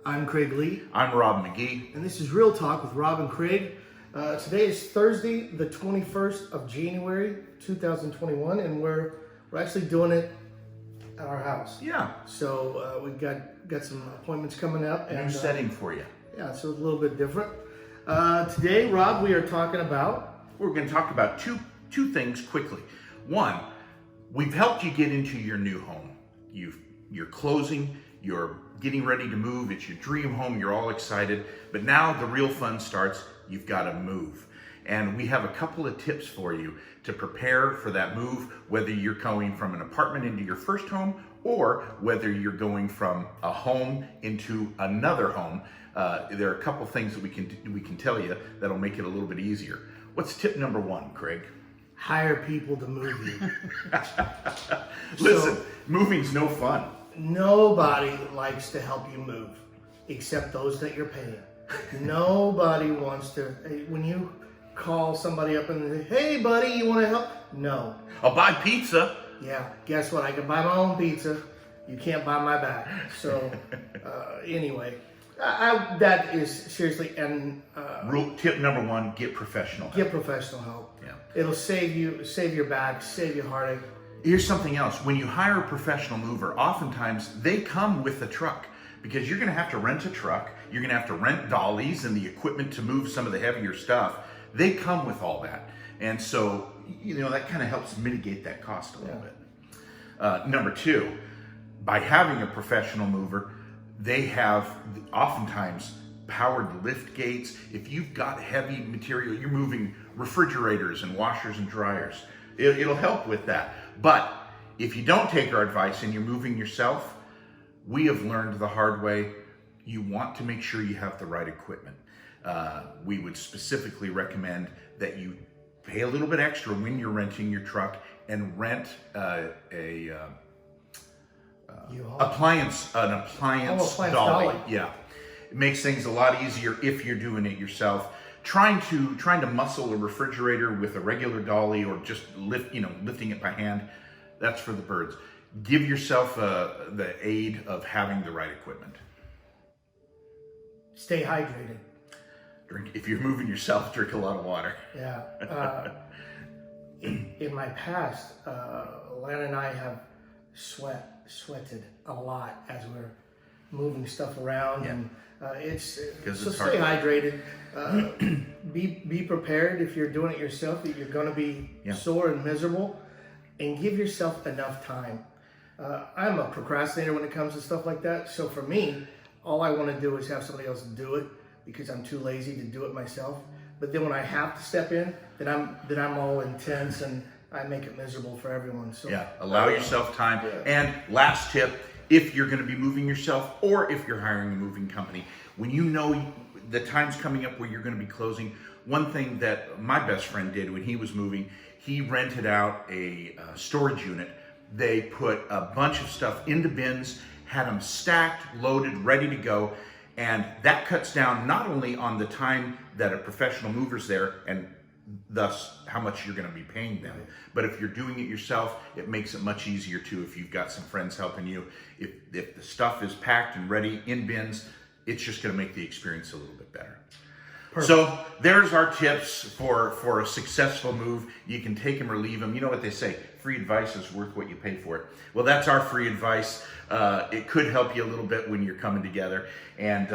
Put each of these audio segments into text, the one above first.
I'm Craig Lee. I'm Robb McGee. And this is Real Talk with Robb and Craig. Today is Thursday, the 21st of January, 2021, and we're actually doing it at our house. Yeah. So we've got some appointments coming up. New setting for you. Yeah, so it's a little bit different. Today, Robb, we are talking about... We're going to talk about two things quickly. One, we've helped you get into your new home. You're closing, you're getting ready to move, it's your dream home, you're all excited, but now the real fun starts, you've got to move. And we have a couple of tips for you to prepare for that move, whether you're going from an apartment into your first home or whether you're going from a home into another home. There are a couple things that we can tell you that'll make it a little bit easier. What's tip number one, Craig? Hire people to move you. Listen, moving's no fun. Nobody likes to help you move, except those that you're paying. Nobody wants to, when you call somebody up and say, hey buddy, you want to help? No. I'll buy pizza. Yeah, guess what? I can buy my own pizza. You can't buy my back. So anyway, that is seriously, and Tip number one, get professional help. Get professional help. Yeah. It'll save your back, save your heartache. Here's something else. When you hire a professional mover, oftentimes they come with a truck because you're going to have to rent a truck. You're going to have to rent dollies and the equipment to move some of the heavier stuff. They come with all that. And so, that kind of helps mitigate that cost a little bit. Number two, by having a professional mover, they have oftentimes powered lift gates. If you've got heavy material, you're moving refrigerators and washers and dryers, it'll help with that. But if you don't take our advice and you're moving yourself, we have learned the hard way, you want to make sure you have the right equipment. We would specifically recommend that you pay a little bit extra when you're renting your truck and rent an appliance dolly. Yeah, it makes things a lot easier if you're doing it yourself. Trying to muscle a refrigerator with a regular dolly or just lifting it by hand, that's for the birds. Give yourself the aid of having the right equipment. Stay hydrated. If you're moving yourself, drink a lot of water. Yeah. In my past, Lana and I have sweated a lot as we're moving stuff around, and so stay hydrated. Be prepared if you're doing it yourself. You're going to be sore and miserable, and give yourself enough time. I'm a procrastinator when it comes to stuff like that. So for me, all I want to do is have somebody else do it because I'm too lazy to do it myself. But then when I have to step in, then I'm all intense and I make it miserable for everyone. So allow yourself time. Yeah. And last tip, if you're going to be moving yourself or if you're hiring a moving company, when you know the time's coming up where you're going to be closing, one thing that my best friend did when he was moving, he rented out a storage unit. They put a bunch of stuff into bins, had them stacked, loaded, ready to go. And that cuts down not only on the time that a professional mover's there and thus how much you're going to be paying them, but if you're doing it yourself, it makes it much easier too if you've got some friends helping you. If the stuff is packed and ready in bins, it's just going to make the experience a little bit better. Perfect. So there's our tips for a successful move. You can take them or leave them. You know what they say, free advice is worth what you pay for it. Well, that's our free advice. It could help you a little bit when you're coming together. And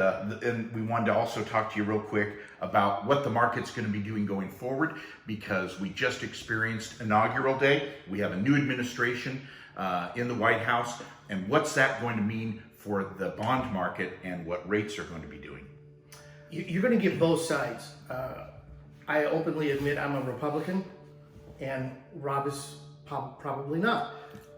we wanted to also talk to you real quick about what the market's going to be doing going forward, because we just experienced inaugural day. We have a new administration in the White House. And what's that going to mean for the bond market and what rates are going to be doing? You're going to get both sides. I openly admit I'm a Republican, and Robb is probably not.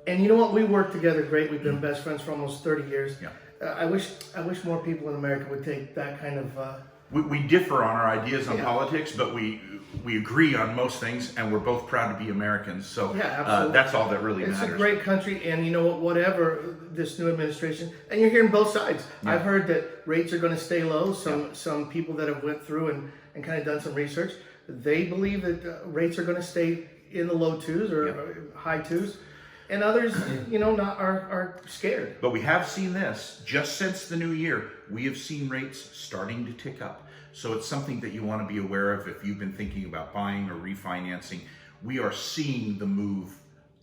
And you know what? We work together great. We've been best friends for almost 30 years. Yeah. I wish more people in America would take that kind of... We differ on our ideas on politics, but we agree on most things, and we're both proud to be Americans. So that's all that really matters. It's a great country, and you know what? Whatever this new administration, and you're hearing both sides. Yeah. I've heard that rates are going to stay low. Some people that have went through and kind of done some research, they believe that rates are going to stay in the low twos or high twos. and others, not are scared. But we have seen this just since the new year. We have seen rates starting to tick up. So it's something that you want to be aware of if you've been thinking about buying or refinancing. We are seeing the move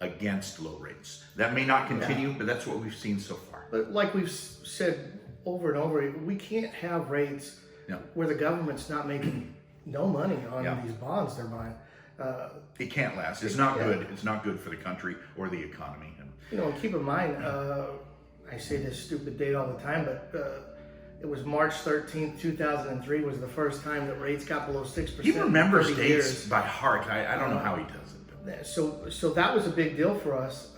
against low rates. That may not continue, but that's what we've seen so far. But like we've said over and over, we can't have rates where the government's not making no money on these bonds they're buying. It can't last. It's not good. It's not good for the country or the economy. Keep in mind, I say this stupid date all the time, but it was March 13th, 2003 was the first time that rates got below 6%. He remembers dates by heart. I don't know how he does it. So that was a big deal for us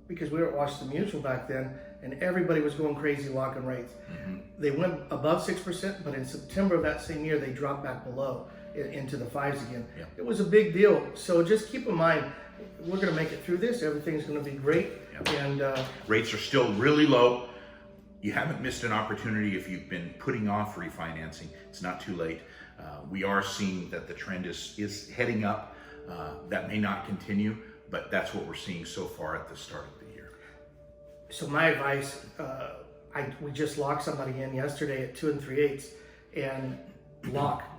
because we were at Washington Mutual back then, and everybody was going crazy locking rates. They went above 6%, but in September of that same year, they dropped back below into the 5s again. It was a big deal. So just keep in mind, we're going to make it through this. Everything's going to be great. And rates are still really low. You haven't missed an opportunity if you've been putting off refinancing. It's not too late. We are seeing that the trend is heading up. That may not continue, but that's what we're seeing so far at the start of the year. So my advice, we just locked somebody in yesterday at 2 3/8, and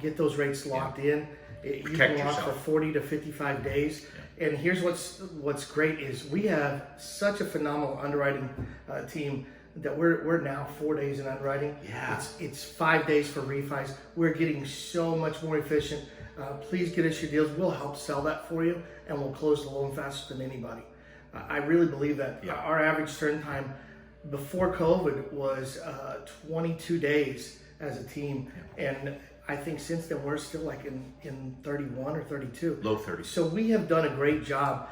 get those rates locked in. You can lock for 40 to 55 days. And here's what's great is we have such a phenomenal underwriting team that we're now 4 days in underwriting. It's 5 days for refis. We're getting so much more efficient. Please get us your deals. We'll help sell that for you, and we'll close the loan faster than anybody. I really believe that. Our average turn time before COVID was 22 days as a team, and I think since then we're still like in 31 or 32. Low 30s. So we have done a great job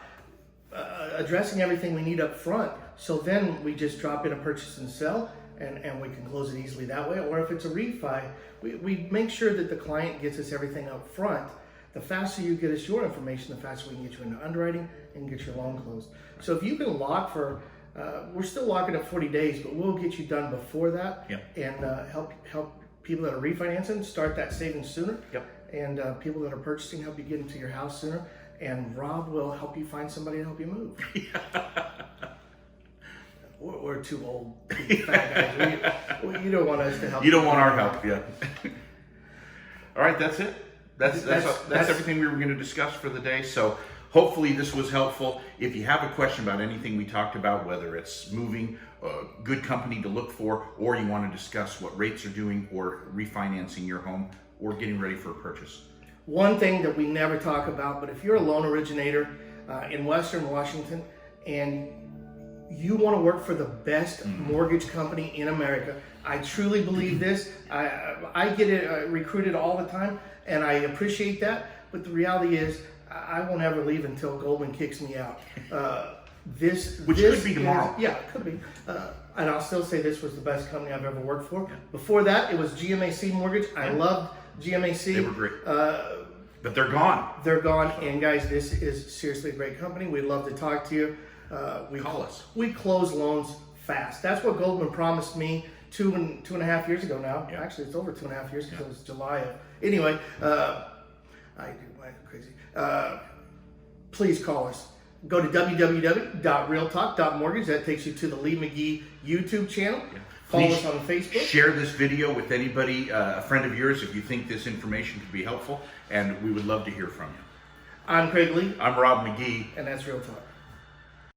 addressing everything we need up front. So then we just drop in a purchase and sell, and we can close it easily that way. Or if it's a refi, we make sure that the client gets us everything up front. The faster you get us your information, the faster we can get you into underwriting and get your loan closed. So if you can lock for, we're still locking at 40 days, but we'll get you done before that and help people that are refinancing start that savings sooner. And people that are purchasing help you get into your house sooner. And Rob will help you find somebody to help you move. We're too old, too fat guys. You don't want us to help. You don't want our help, All right, that's it. That's everything we were going to discuss for the day. So hopefully this was helpful. If you have a question about anything we talked about, whether it's moving, a good company to look for, or you want to discuss what rates are doing, or refinancing your home, or getting ready for a purchase. One thing that we never talk about, but if you're a loan originator in Western Washington and you want to work for the best mortgage company in America, I truly believe this. I get it recruited all the time, and I appreciate that. But the reality is, I won't ever leave until Goldman kicks me out. Which could be tomorrow. It could be. And I'll still say this was the best company I've ever worked for. Before that, it was GMAC Mortgage. I loved GMAC. They were great. But they're gone. They're gone. And guys, this is seriously a great company. We'd love to talk to you. Call us. We close loans fast. That's what Goldman promised me two and a half years ago now. Actually, it's over 2.5 years because it was July of. Anyway, I'm crazy. Please call us. Go to www.realtalk.mortgage. That takes you to the Lee McGee YouTube channel. Follow us on Facebook. Share this video with anybody, a friend of yours, if you think this information could be helpful, and we would love to hear from you. I'm Craig Lee. I'm Robb McGee. And that's Real Talk.